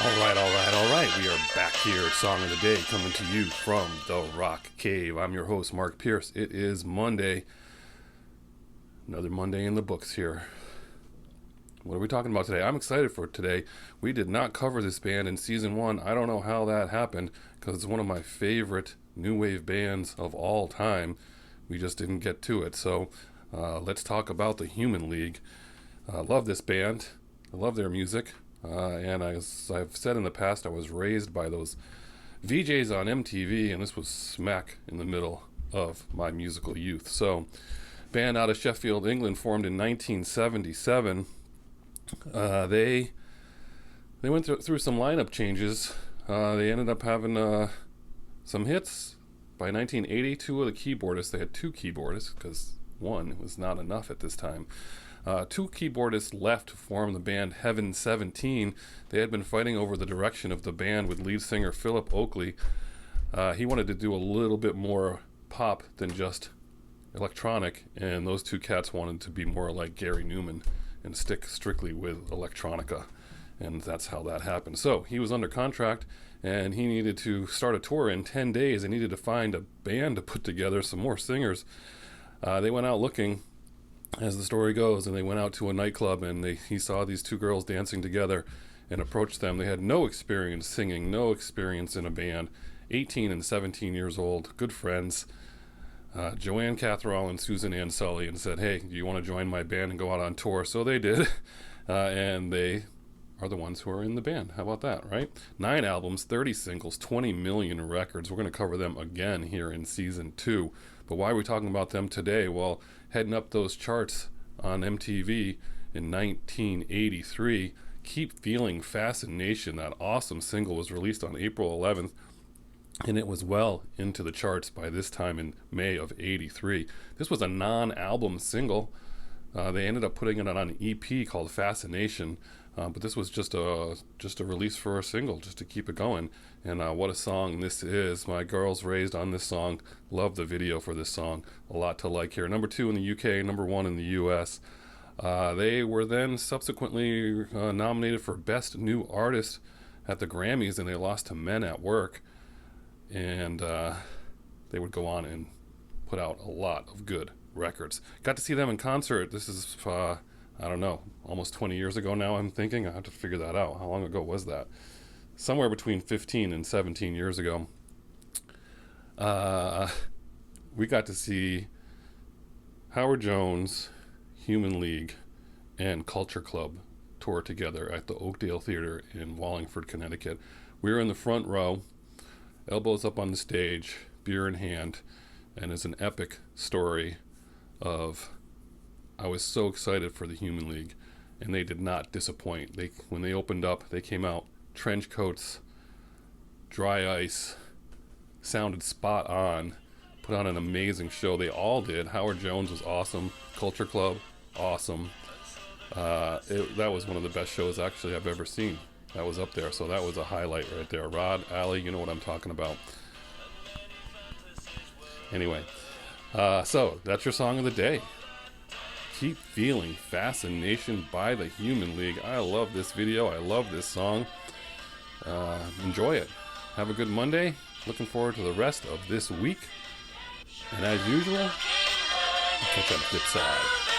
All right. We are back here at Song of the Day, coming to you from the Rock Cave. I'm your host, Mark Pierce. It is Monday. Another Monday in the books here. What are we talking about today? I'm excited for today. We did not cover this band in season 1. I don't know how that happened, because it's one of my favorite new wave bands of all time. We just didn't get to it. So let's talk about the Human League. I love this band. I love their music. And as I've said in the past, I was raised by those VJs on MTV, and this was smack in the middle of my musical youth. So, band out of Sheffield, England, formed in 1977. They went through some lineup changes. They ended up having some hits. By 1980, two of the keyboardists, they had two keyboardists, because one was not enough at this time. Two keyboardists left to form the band Heaven 17. They had been fighting over the direction of the band with lead singer Philip Oakley. He wanted to do a little bit more pop than just electronic, and those two cats wanted to be more like Gary Newman and stick strictly with electronica, and that's how that happened. So he was under contract, and he needed to start a tour in 10 days. They needed to find a band to put together, some more singers. They went out looking, as the story goes, and they went out to a nightclub, and he saw these two girls dancing together and approached them. They had no experience singing, no experience in a band, 18 and 17 years old, good friends. Joanne Catherall and Susan Ann Sully, and said, hey, do you want to join my band and go out on tour? So they did, and they are the ones who are in the band. How about that, right? 9 albums, 30 singles, 20 million records. We're going to cover them again here in season 2. But why are we talking about them today? Well, heading up those charts on MTV in 1983, Keep Feeling Fascination, that awesome single, was released on April 11th, and it was well into the charts by this time in May of 83. This was a non-album single. They ended up putting it on an EP called Fascination, but this was just a release for a single, just to keep it going. And what a song this is. My girls raised on this song. Love the video for this song. A lot to like here. Number 2 in the UK, number 1 in the US. They were then subsequently nominated for Best New Artist at the Grammys, and they lost to Men at Work. And they would go on and put out a lot of good records. Got to see them in concert. This is, I don't know, almost 20 years ago now, I'm thinking. I have to figure that out. How long ago was that? Somewhere between 15 and 17 years ago. We got to see Howard Jones, Human League, and Culture Club tour together at the Oakdale Theater in Wallingford, Connecticut. We were in the front row, elbows up on the stage, beer in hand, and it's an epic story of, I was so excited for the Human League, and they did not disappoint. When they opened up, they came out trench coats, dry ice, sounded spot on, put on an amazing show. They all did. Howard Jones was awesome. Culture Club, awesome. That was one of the best shows actually I've ever seen. That was up there, so that was a highlight right there. Rod, Allie, you know what I'm talking about. Anyway, so that's your song of the day. Keep Feeling Fascination by the Human League. I love this video. I love this song. Enjoy it. Have a good Monday. Looking forward to the rest of this week. And as usual, I'll catch you on the flip side.